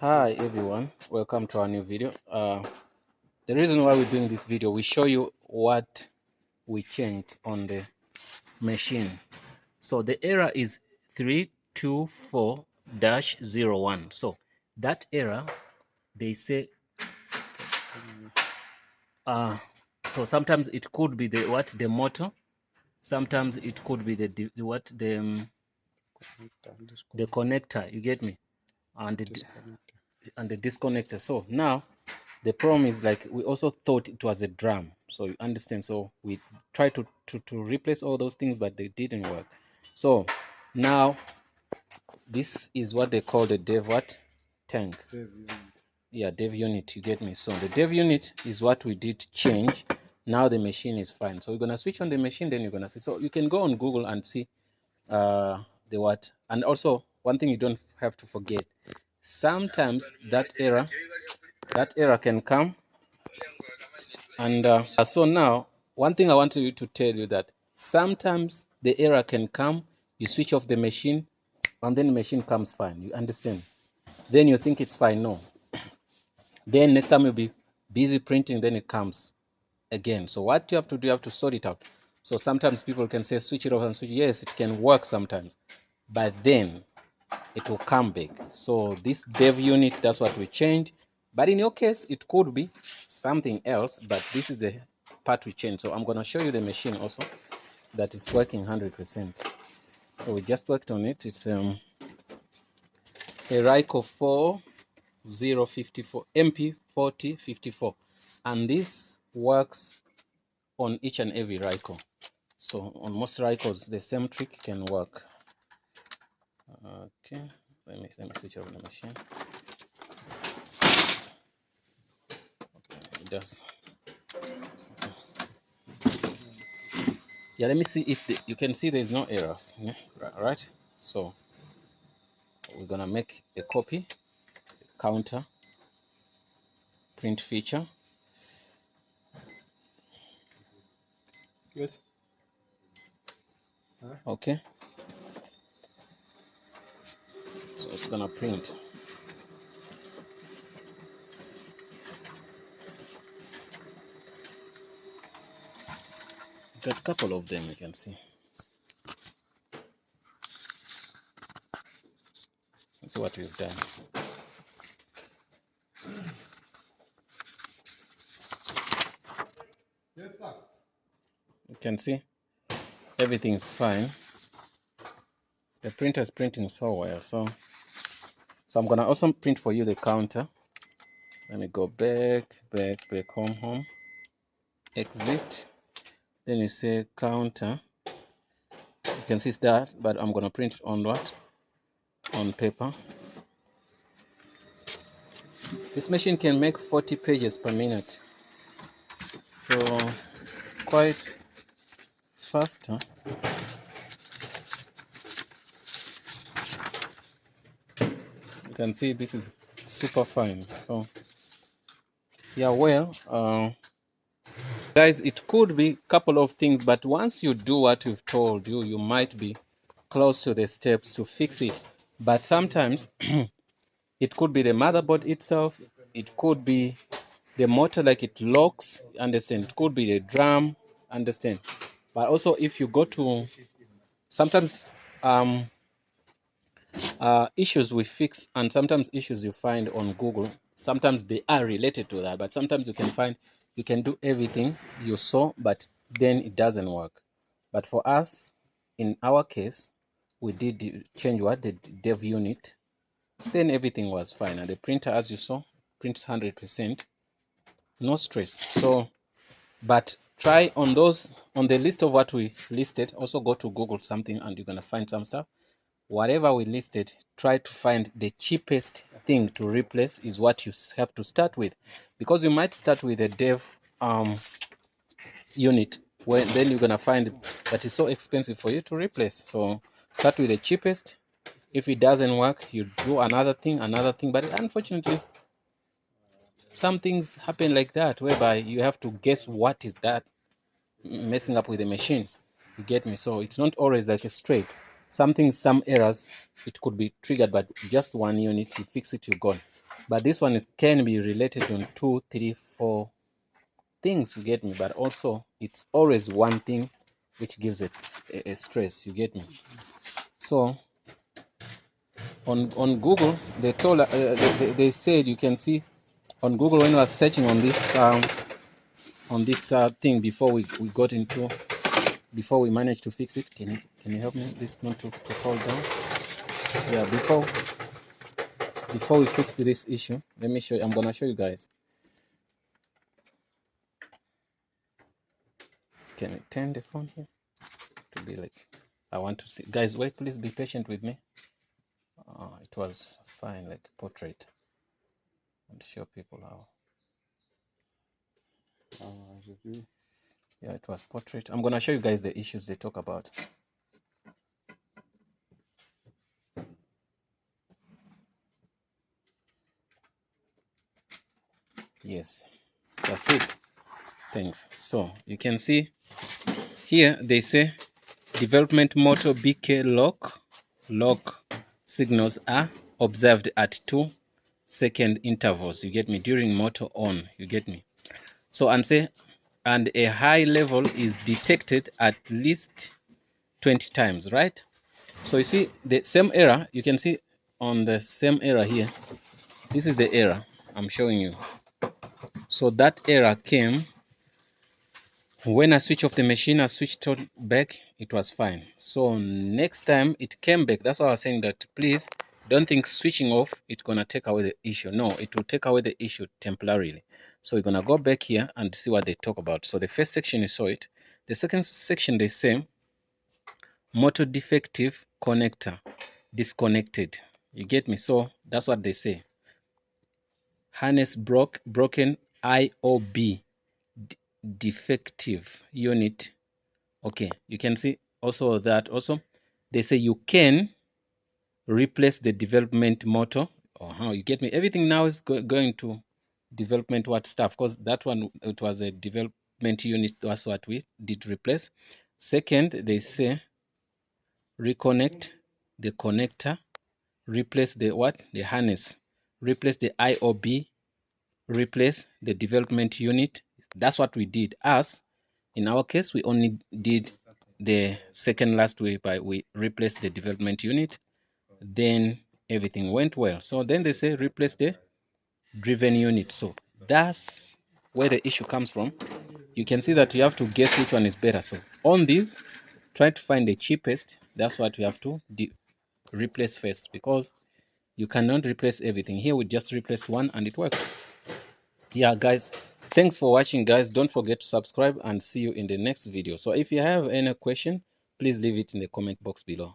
Hi everyone, welcome to our new video. The reason why we're doing this video, we show you what we changed on the machine. So the error is 324-01. So that error, they say, so sometimes it could be the motor, sometimes it could be the connector, you get me, and the disconnector. So now the problem is, like, we also thought it was a drum, so you understand. So we tried to replace all those things, but they didn't work. So now this is what they call the dev tank. Yeah, dev unit, you get me. So the dev unit is what we did change. Now the machine is fine. So we're gonna switch on the machine, then you're gonna see. So you can go on Google and see the what. And also, one thing you don't have to forget, sometimes that error can come. And so now, one thing I want you to tell you, that sometimes the error can come, you switch off the machine, and then the machine comes fine, you understand? Then you think it's fine. No. Then next time you'll be busy printing, then it comes again. So what you have to do, you have to sort it out. So sometimes people can say switch it off and switch. Yes, it can work sometimes, but then it will come back. So this dev unit, that's what we changed. But in your case, it could be something else, but this is the part we changed. So I'm going to show you the machine also that is working 100%. So we just worked on it. It's a Ricoh 4054 MP4054, and this works on each and every Ricoh. So on most Ricohs, the same trick can work. Okay, let me switch over the machine. Okay, just yeah, let me see if you can see there's no errors. Yeah, right. So we're gonna make a copy, counter, print feature. Yes. Okay. So it's gonna print. Got a couple of them, you can see. Let's see what we've done. Yes, sir. You can see everything is fine. The printer is printing so well. So I'm gonna also print for you the counter. Let me go back home, exit. Then you say counter. You can see it's that, but I'm gonna print on what? On paper. This machine can make 40 pages per minute, so it's quite faster. You can see this is super fine. So yeah, well, guys, it could be a couple of things, but once you do what we've told you, you might be close to the steps to fix it. But sometimes it could be the motherboard itself, it could be the motor, like it locks, understand, it could be the drum, understand. But also, if you go to sometimes issues we fix, and sometimes issues you find on Google, sometimes they are related to that, but sometimes you can find you can do everything you saw, but then it doesn't work. But for us, in our case, we did change what the dev unit, then everything was fine, and the printer, as you saw, prints 100%, no stress. So, but try on those, on the list of what we listed, also go to Google something and you're gonna find some stuff. Whatever we listed, try to find the cheapest thing to replace is what you have to start with, because you might start with a dev unit, where then you're gonna find that is so expensive for you to replace. So start with the cheapest. If it doesn't work, you do another thing. But unfortunately, some things happen like that, whereby you have to guess what is that messing up with the machine. You get me? So it's not always like a straight. Some errors, it could be triggered by just one unit. You fix it, you're gone. but this one can be related on 2, 3, 4 things, you get me, but also it's always one thing which gives it a stress, you get me. So on Google they told they said, you can see on Google when I was searching on this thing before we got into, before we managed to fix it. Can you help me this not to fall down? Yeah, before we fixed this issue, let me show you. I'm gonna show you guys. Can I turn the phone here to be like, I want to see, guys, wait, please be patient with me. It was fine, like portrait, and show people how. Yeah, it was portrait. I'm gonna show you guys the issues they talk about. Yes, that's it. Thanks. So you can see here they say development motor BK lock signals are observed at 2-second intervals, you get me, during motor on, you get me. So and a high level is detected at least 20 times, right? So you see the same error, you can see on the same error here. This is the error I'm showing you. So that error came when I switch off the machine. I switched it back, it was fine. So next time it came back. That's why I was saying that please don't think switching off it's gonna take away the issue. No, it will take away the issue temporarily. So we're gonna go back here and see what they talk about. So the first section you saw it. The second section they say motor defective connector disconnected. You get me? So that's what they say. Harness broken IOB defective unit. Okay, you can see also that also they say you can replace the development motor. Or how, you get me? Everything now is going to development what stuff, because that one, it was a development unit. That's what we did replace. Second, they say reconnect the connector, replace the what, the harness, replace the IOB, replace the development unit. That's what we did. As in our case, we only did the second last way, by we replaced the development unit, then everything went well. So then they say replace the driven unit. So that's where the issue comes from. You can see that you have to guess which one is better. So on these, try to find the cheapest. That's what you have to replace first, because you cannot replace everything. Here we just replaced one and it worked. Yeah, guys, thanks for watching, guys. Don't forget to subscribe, and see you in the next video. So if you have any question, please leave it in the comment box below.